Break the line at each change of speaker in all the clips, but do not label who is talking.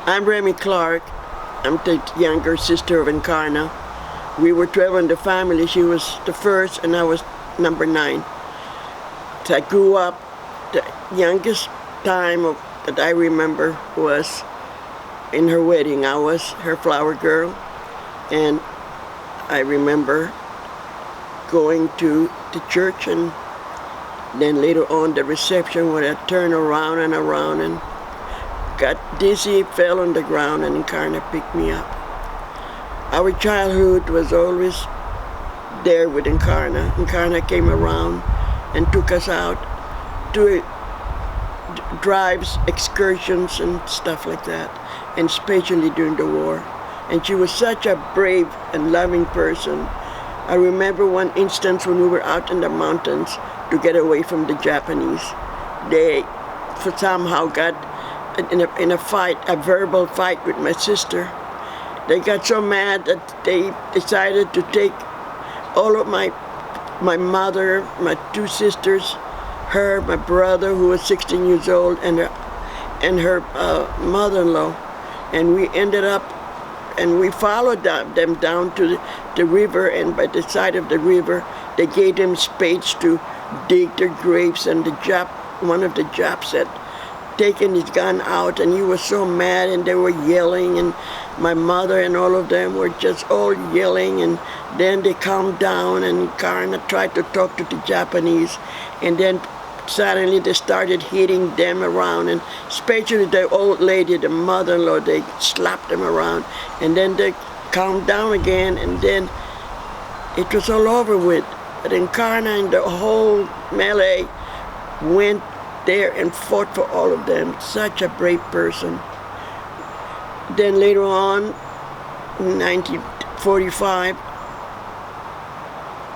I'm Remy Clark. I'm the younger sister of Encarna. We were 12 in the family. She was the first, and I was number 9. So I grew up. The youngest time that I remember was in her wedding. I was her flower girl, and I remember going to the church, and then later on the reception where I turned around and got dizzy, fell on the ground, and Encarna picked me up. Our childhood was always there with Encarna. Encarna came around and took us out to drives, excursions, and stuff like that, and especially during the war. And she was such a brave and loving person. I remember one instance when we were out in the mountains to get away from the Japanese. They somehow got in a fight, a verbal fight with my sister. They got so mad that they decided to take all of my mother, my 2 sisters, her, my brother, who was 16 years old, and her mother-in-law. And we ended up, and we followed them down to the river, and by the side of the river, they gave them spades to dig their graves, and one of the Japs had taken his gun out, and he was so mad, and they were yelling, and my mother and all of them were just all yelling, and then they calmed down, and Encarna tried to talk to the Japanese, and then suddenly they started hitting them around, and especially the old lady, the mother-in-law, they slapped them around, and then they calmed down again, and then it was all over with. But Encarna and the whole melee went there and fought for all of them. Such a brave person. Then later on, in 1945,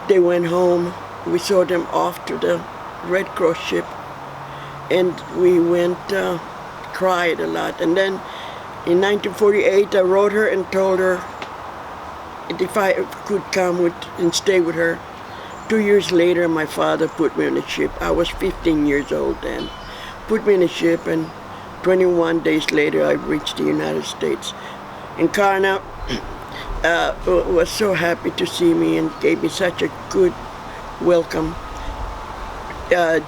they went home. We saw them off to the Red Cross ship, and we went, cried a lot. And then in 1948, I wrote her and told her if I could come and stay with her. 2 years later, my father put me on a ship. I was 15 years old then. Put me in a ship, and 21 days later, I reached the United States. Encarna was so happy to see me and gave me such a good welcome.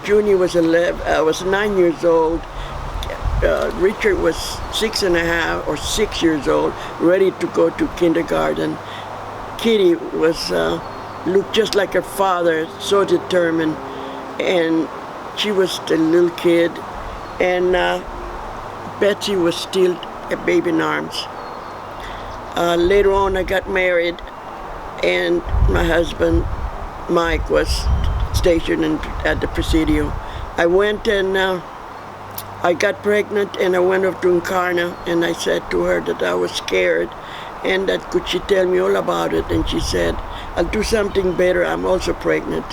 Junie was 9 years old. Richard was 6.5 or 6 years old, ready to go to kindergarten. Kitty was looked just like her father, so determined, and she was the little kid, and Betsy was still a baby in arms. Later on, I got married, and my husband, Mike, was stationed at the Presidio. I went and I got pregnant, and I went up to Encarna, and I said to her that I was scared, and that could she tell me all about it, and she said, I'll do something better, I'm also pregnant.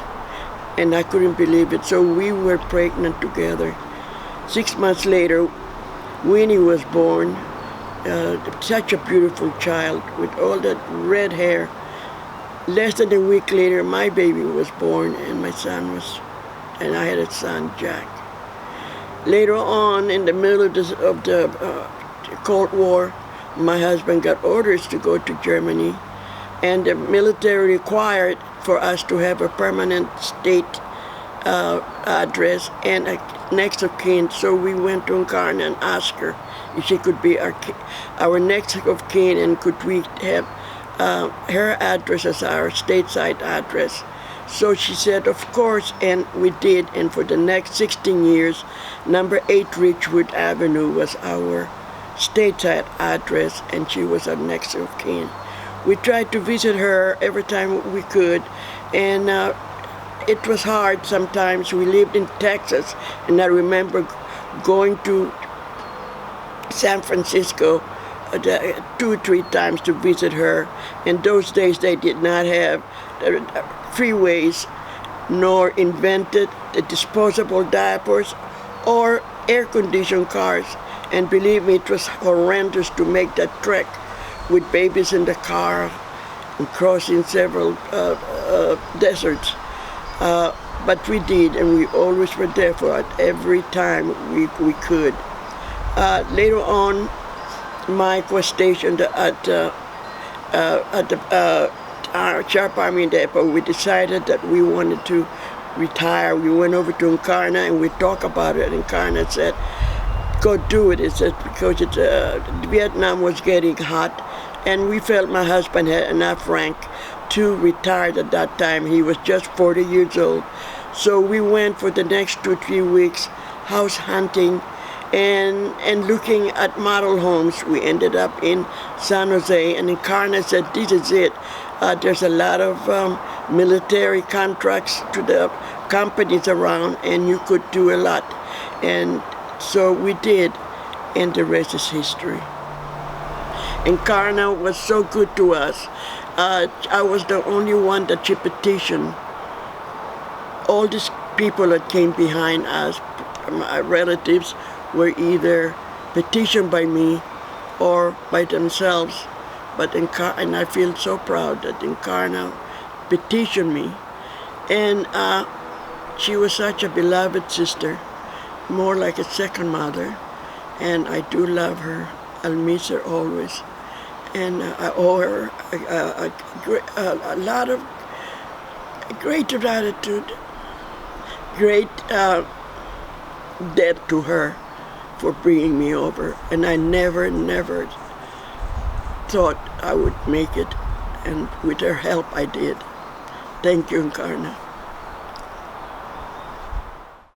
And I couldn't believe it, so we were pregnant together. 6 months later, Winnie was born, such a beautiful child with all that red hair. Less than a week later, my baby was born, and I had a son, Jack. Later on, in the middle of the Cold War, my husband got orders to go to Germany, and the military required for us to have a permanent state address and a next of kin. So we went to Encarna and asked her if she could be our next of kin, and could we have her address as our stateside address. So she said, of course, and we did. And for the next 16 years, number 8 Ridgewood Avenue was our stateside address, and she was our next of kin. We tried to visit her every time we could, and it was hard sometimes. We lived in Texas, and I remember going to San Francisco 2 or 3 times to visit her. In those days, they did not have freeways, nor invented the disposable diapers or air-conditioned cars. And believe me, it was horrendous to make that trek with babies in the car and crossing several deserts. But we did, and we always were there for it every time we could. Later on, Mike was stationed at the Sharp Army Depot. We decided that we wanted to retire. We went over to Encarna and we talked about it. Encarna said, "Go do it." It said because Vietnam was getting hot, and we felt my husband had enough rank to retire at that time. He was just 40 years old. So we went for the next 2-3 weeks house hunting and looking at model homes. We ended up in San Jose, and Encarna said, "This is it. There's a lot of military contracts to the companies around, and you could do a lot." And so we did, and the rest is history. Encarna was so good to us. I was the only one that she petitioned. All these people that came behind us, my relatives, were either petitioned by me or by themselves. But and I feel so proud that Encarna petitioned me. And she was such a beloved sister, more like a second mother. And I do love her. I'll miss her always. And I owe her a lot of great gratitude, great debt to her for bringing me over. And I never thought I would make it. And with her help, I did. Thank you, Encarna.